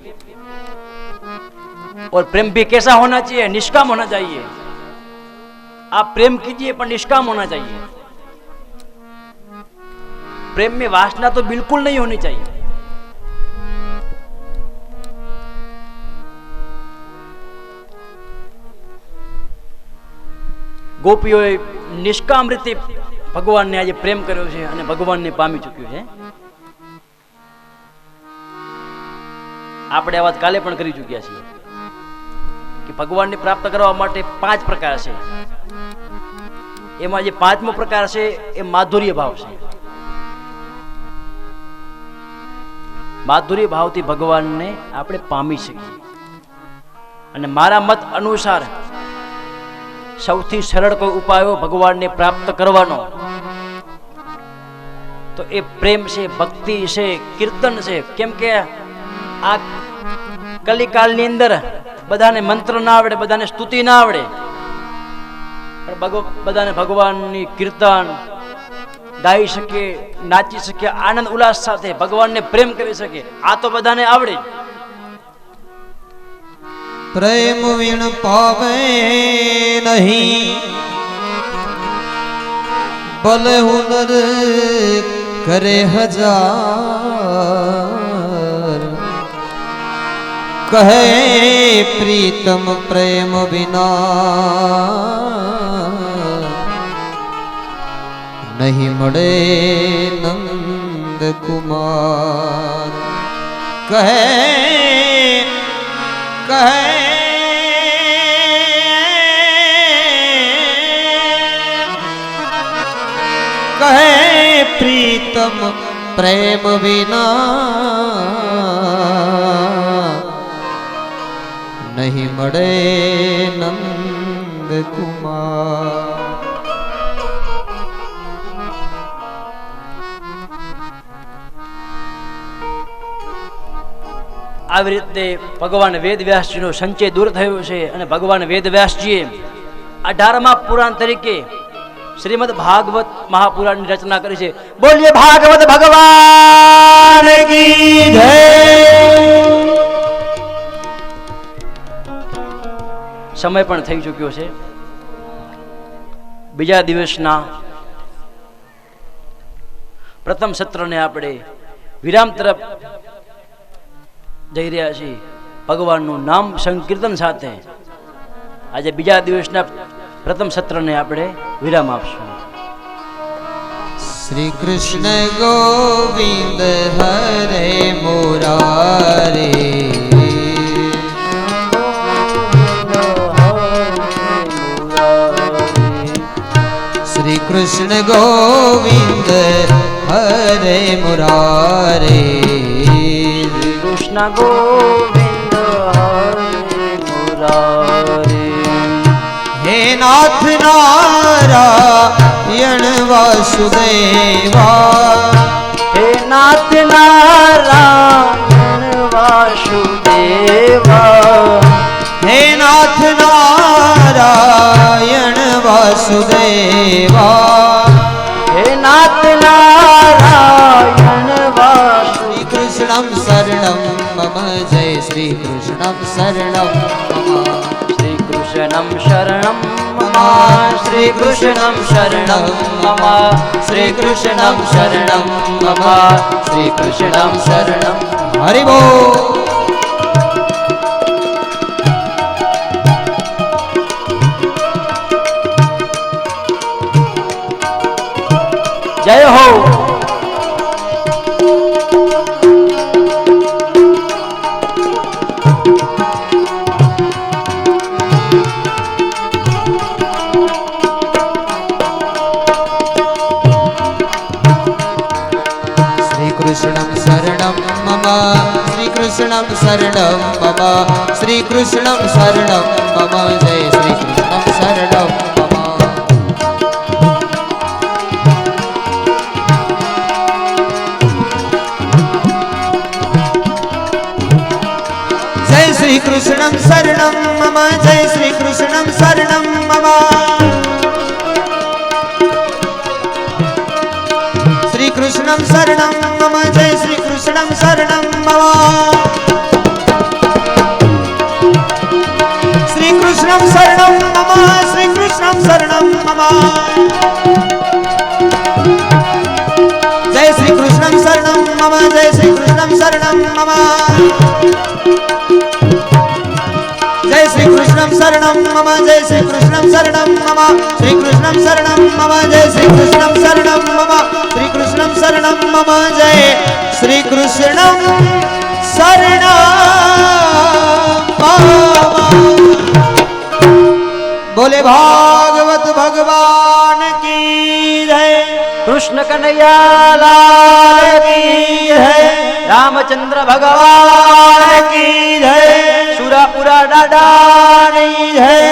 और प्रेम भी कैसा होना चाहिए? निष्काम होना चाहिए। आप प्रेम कीजिए पर निष्काम होना चाहिए। प्रेम में वासना तो बिल्कुल नहीं होनी चाहिए। ગોપીઓએ નિષ્કામ રીતે ભગવાનને આજે પ્રેમ કર્યો છે અને ભગવાનને પામી ચૂક્યો છે. આપણે આ વાત કાલે પણ કરી ચૂક્યા છીએ કે ભગવાનને પ્રાપ્ત કરવા માટે 5 પ્રકાર છે. એમાં જે પાંચમો પ્રકાર છે એ માધુર્ય ભાવ છે. માધુર્ય ભાવથી ભગવાનને આપણે પામી શકીએ. અને મારા મત અનુસાર સૌથી સરળ કોઈ ઉપાયો ભગવાનને પ્રાપ્ત કરવાનો તો એ પ્રેમ છે, ભક્તિ છે, કીર્તન છે. કેમ કે આ કલિકાલની અંદર બધાને મંત્ર ના આવડે, બધાને સ્તુતિ ના આવડે, પણ બધાને ભગવાનની કીર્તન ગાઈ શકે, નાચી શકે, આનંદ ઉલ્લાસ સાથે ભગવાનને પ્રેમ કરી શકે. આ તો બધાને આવડે. પ્રેમ વિણ પાવે નહીં ભલે હુનર કરે હજાર, કહે પ્રીતમ પ્રેમ વિના નહીં મળે નંદ કુમાર. કહે પ્રીતમ પ્રેમ વિના નહીં મળે નંદ કુમાર. આવી રીતે ભગવાન વેદવ્યાસજીનો સંચય દૂર થયો છે અને ભગવાન વેદવ્યાસજીએ 18મા પુરાણ તરીકે શ્રીમદ ભાગવત મહાપુરાણની રચના કરી છે. બોલીએ ભાગવત ભગવાન કી જય. સમય પણ થઈ ચૂક્યો છે. બીજા દિવસના પ્રથમ સત્રને આપણે વિરામ તરફ જઈ રહ્યા છીએ. ભગવાનનું નામ સંકીર્તન સાથે આજે બીજા દિવસના પ્રથમ સત્રને આપણે વિરામ આપશું. શ્રી કૃષ્ણ ગોવિંદ હરે મુરારે, શ્રી કૃષ્ણ ગોવિંદ હરે મુરારે, કૃષ્ણ ગોવિંદ હરે મુરારે. હે નાથ નારાયણ વાસુદેવા, હે નાથ નારાયણ વાસુદેવા, હે નાથ નારાયણ વાસુદેવા, હે નાથ નારાયણ વાસુદેવા. શ્રી કૃષ્ણમ શરણમ મમ જય શ્રી કૃષ્ણમ શરણમ મમ, શ્રી કૃષ્ણમ શરણમ મમ, શ્રી કૃષ્ણમ શરણમ મમ, શ્રી કૃષ્ણમ શરણમ મમ, શ્રી કૃષ્ણમ શરણમ. હરિ બોલ. જય હો. કૃષ્ણમ શરણમ મમ, શ્રી કૃષ્ણમ શરણમ મમ, શ્રી કૃષ્ણમ શરણમ મમ, જય શ્રી કૃષ્ણમ શરણમ મમ. જય શ્રી કૃષ્ણમ શરણમ મમ, જય શ્રી કૃષ્ણમ શરણમ મમ, શ્રી કૃષ્ણમ શરણમ મમ, જય શ્રી કૃષ્ણમ શરણમ मम श्रीकृष्णं शरणं मम श्रीकृष्णं शरणं मम जय श्रीकृष्णं शरणं मम जय श्रीकृष्णं शरणं मम जय श्रीकृष्णं शरणं मम जय श्रीकृष्णं शरणं मम श्रीकृष्णं शरणं मम जय श्रीकृष्णं शरणं मम श्रीकृष्णं शरणं मम जय श्रीकृष्णं शरणं मम बोले भागवत भगवान की जय कृष्ण कन्हैया लाल की जय रामचंद्र भगवान की जय सुरापुरा डाडानी जय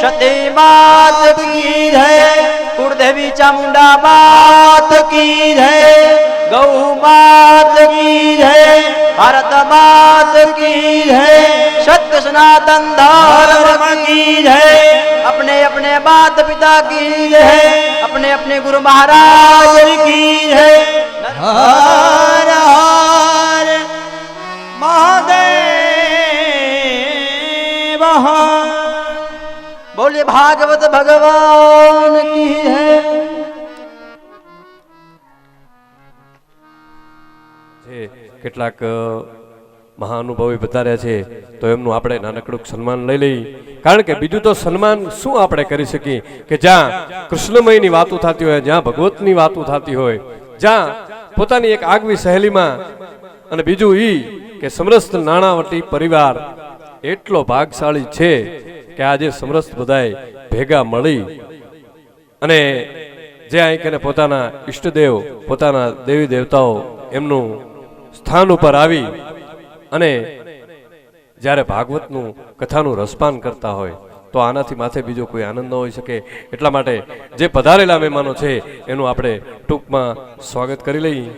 सती मात की जय कुलदेवी चामुंडा मात की जय गौ मात की जय भारत मात की जय सत्य सनातन धर्म की जय अपने अपने माता पिता की जय अपने अपने गुरु महाराज की जय हर हर महादेव बोले भागवत भगवान की है। કેટલાક મહાનુભાવી બતાવ્યા છે તો એમનું આપણે નાનકડું સન્માન લઈ લઈએ કારણ કે બીજું તો સન્માન શું આપણે કરી શકીએ કે જ્યાં કૃષ્ણમયની વાતો થતી હોય જ્યાં ભગવતની વાતો થતી હોય જ્યાં પોતાની એક આગવી સહેલીમાં અને બીજું ઈ કે સમરસ્ત નાણાવટી પરિવાર એટલો ભાગશાળી છે કે આજે સમરસ્ત બધાય ભેગા મળી અને જે આંકને પોતાના ઈષ્ટદેવ પોતાના દેવી દેવતાઓ એમનું સ્થાન ઉપર આવી અને જ્યારે ભાગવતનું કથાનું રસપાન કરતા હોય તો આનાથી માથે બીજો કોઈ આનંદ ન હોઈ શકે એટલા માટે જે પધારેલા મહેમાનો છે એનું આપણે ટૂંકમાં સ્વાગત કરી લઈએ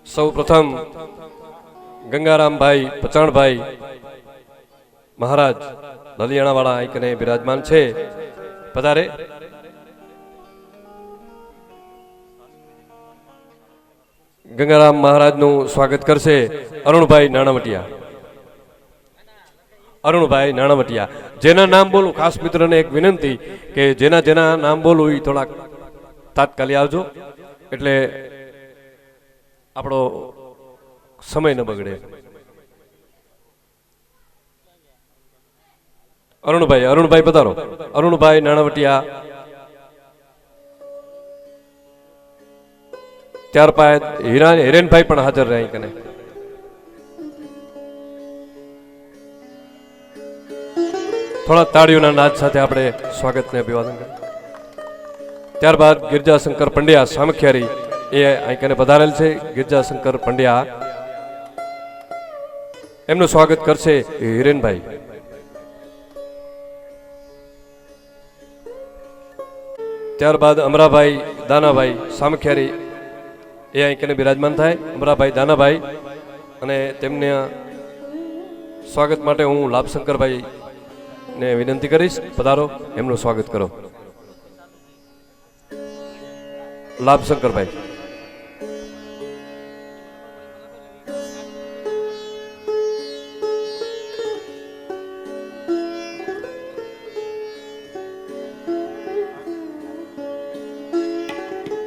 સૌ પ્રથમ ગંગારામભાઈ પચાણભાઈ મહારાજ લલિયાણાવાળા આઈકને બિરાજમાન છે પધારે ગંગારામ મહારાજનું સ્વાગત કરશે અરુણભાઈ નાણાવટિયા જેના નામ બોલું ખાસ મિત્રને એક વિનંતી કે જેના નામ બોલું એ થોડાક તાત્કાલિક આવજો એટલે આપણો સમય ન બગડે અરુણભાઈ પધારો અરુણભાઈ નાણાવટિયા ત્યારબાદ હિરેનભાઈ પણ હાજર રહે કને થોડા તાળીઓના નાદ સાથે આપણે સ્વાગતને અભિવાદન કરીએ ત્યારબાદ ગિરજાશંકર પંડ્યા સામખિયારી એ આઈકને પધારેલ છે ગિરજાશંકર પંડ્યા એમનું સ્વાગત કરશે હિરેનભાઈ ત્યારબાદ અમરાભાઈ દાનાભાઈ સામખિયારી એ આઈકને બિરાજમાન થાય અમરાભાઈ દાનાભાઈ અને તેમને સ્વાગત માટે હું લાભશંકરભાઈ ને વિનંતી કરીશ પધારો એમનું સ્વાગત કરો લાભશંકરભાઈ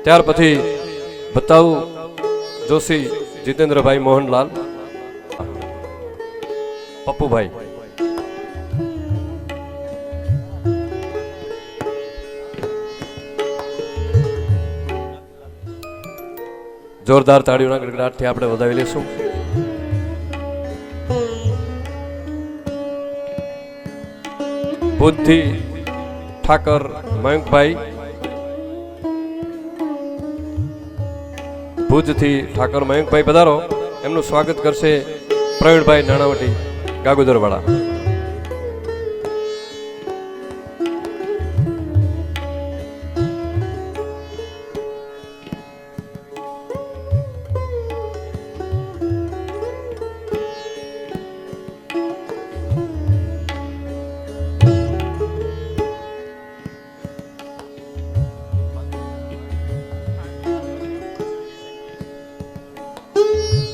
ત્યાર પછી બતાવું જોશી જીતેન્દ્રભાઈ મોહનલાલ પપ્પુભાઈ જોરદાર તાળીઓના ગડગડાટથી આપણે વધાવી લઈશું ભુજથી ઠાકર મયંકભાઈ ભુજથી ઠાકર મયંકભાઈ પધારો એમનું સ્વાગત કરશે પ્રવીણભાઈ નાણાવટી ગાગોદરવાળા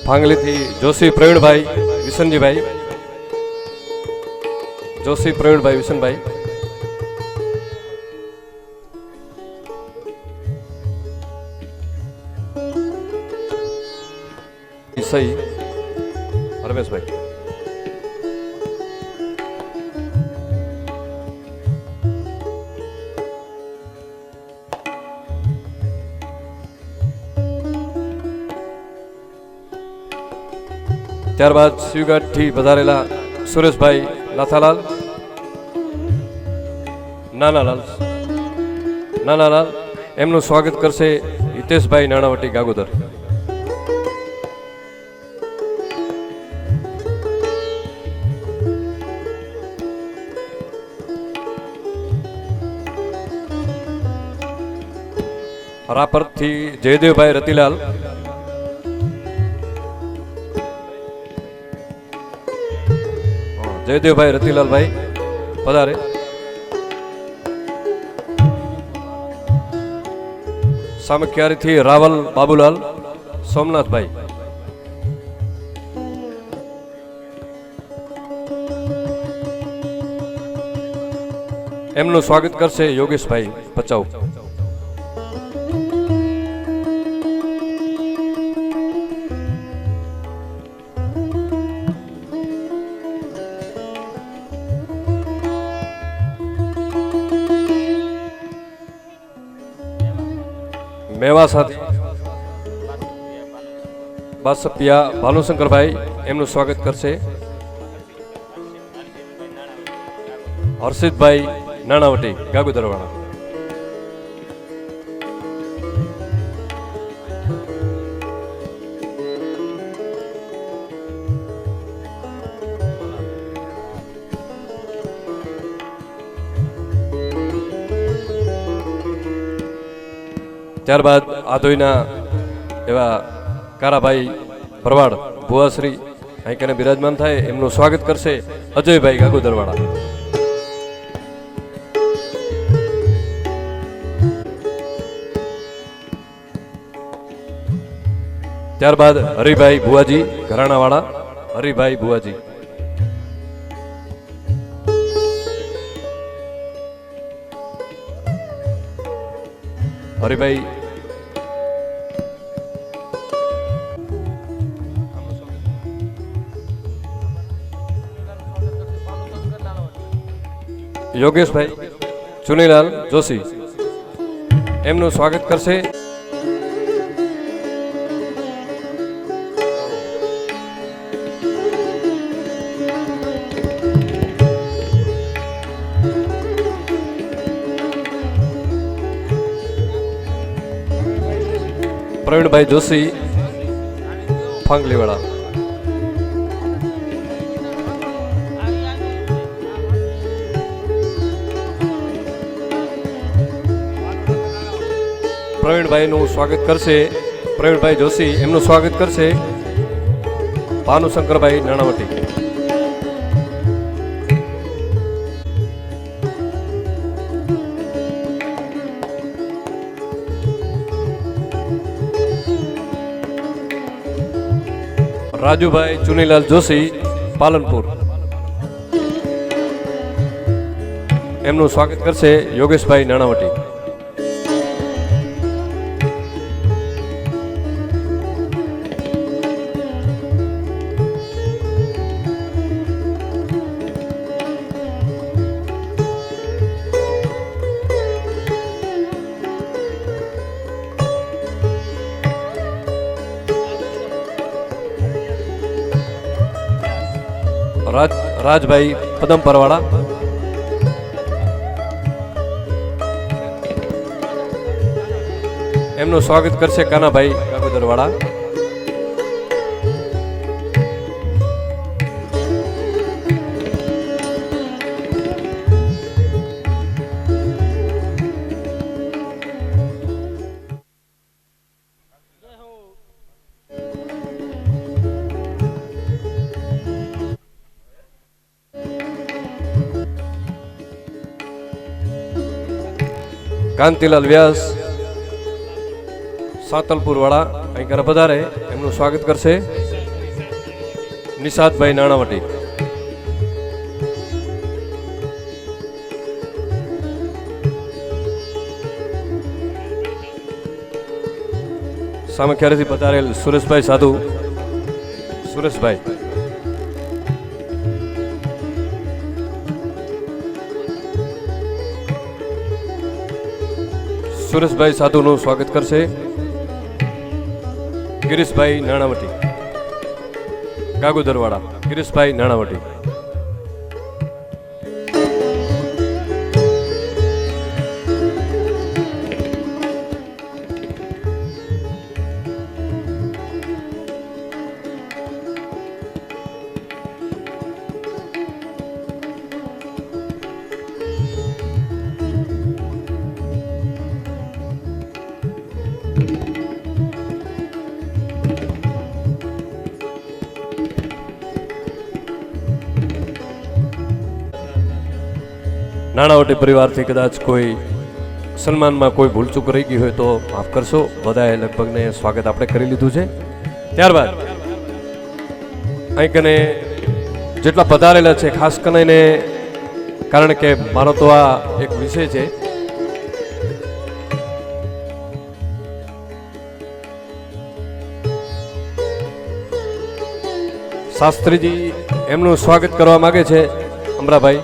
ભાંગલીથી જોશી પ્રવીણભાઈ વિસનજીભાઈ, જોશી પ્રવીણભાઈ વિસનભાઈ, સહી રમેશભાઈ, ત્યારબાદ શિવઘાટથી પધારેલા સુરેશભાઈ લાથાલાલ, નાનાલાલ એમનું સ્વાગત કરશે હિતેશભાઈ નાણાવટી ગાગોદર. રાપરથી જયદેવભાઈ રતિલાલ, જયદેવભાઈ રતિલાલભાઈ પધારે. સામખિયારીથી રાવલ બાબુલાલ સોમનાથભાઈ, એમનું સ્વાગત કરશે યોગેશભાઈ ભચાઉ. મેવાસાથી બાસપિયા ભાનુશંકરભાઈ એમનું સ્વાગત કરશે હર્ષિતભાઈ નાણાવટી ગાગુદરવાળા. ત્યારબાદ આધોઈના એવા કારાભાઈ ભરવાડ ભુવાશ્રી અહીં કને બિરાજમાન થાય એમનું સ્વાગત કરશે અજયભાઈ ગાગોદરવાળા. ત્યારબાદ હરિભાઈ ભુવાજી ઘરાણાવાળા, હરિભાઈ ભુવાજી. હરિભાઈ યોગેશભાઈ ચુનીલાલ જોશી એમનું સ્વાગત કરશે પ્રવીણભાઈ જોશી ફાંગલીવાળા. પ્રવીણભાઈનું સ્વાગત કરશે પ્રવીણભાઈ જોશી, એમનું સ્વાગત કરશે ભાનુશંકરભાઈ નાણાવટી. રાજુભાઈ ચુનીલાલ જોશી પાલનપુર, એમનું સ્વાગત કરશે યોગેશભાઈ નાણાવટી. રાજભાઈ પદમપરવાળા, એમનું સ્વાગત કરશે કાનાભાઈ ગાગોદરવાળા. કાંતિલાલ વ્યાસ સાતલપુર વાળા અહીં પધારે, એમનું સ્વાગત કરશે નિષાદભાઈ નાણાવટી, સામખિયાળીથી પધારેલ સુરેશભાઈ સાધુ, સુરેશભાઈ, સુરેશભાઈ સાધુનું સ્વાગત કરશે ગિરીશભાઈ નાણાવટી, ગાગુદરવાડા ગિરીશભાઈ નાણાવટી. નાણાવટી પરિવારથી કદાચ કોઈ સન્માનમાં કોઈ ભૂલચૂક રહી ગઈ હોય તો માફ કરશો. બધાએ લગભગને સ્વાગત આપણે કરી લીધું છે. ત્યારબાદ અહીં કને જેટલા પધારેલા છે ખાસ કરીને, કારણ કે મારો તો આ એક વિષય છે, શાસ્ત્રીજી એમનું સ્વાગત કરવા માગે છે. અમરાભાઈ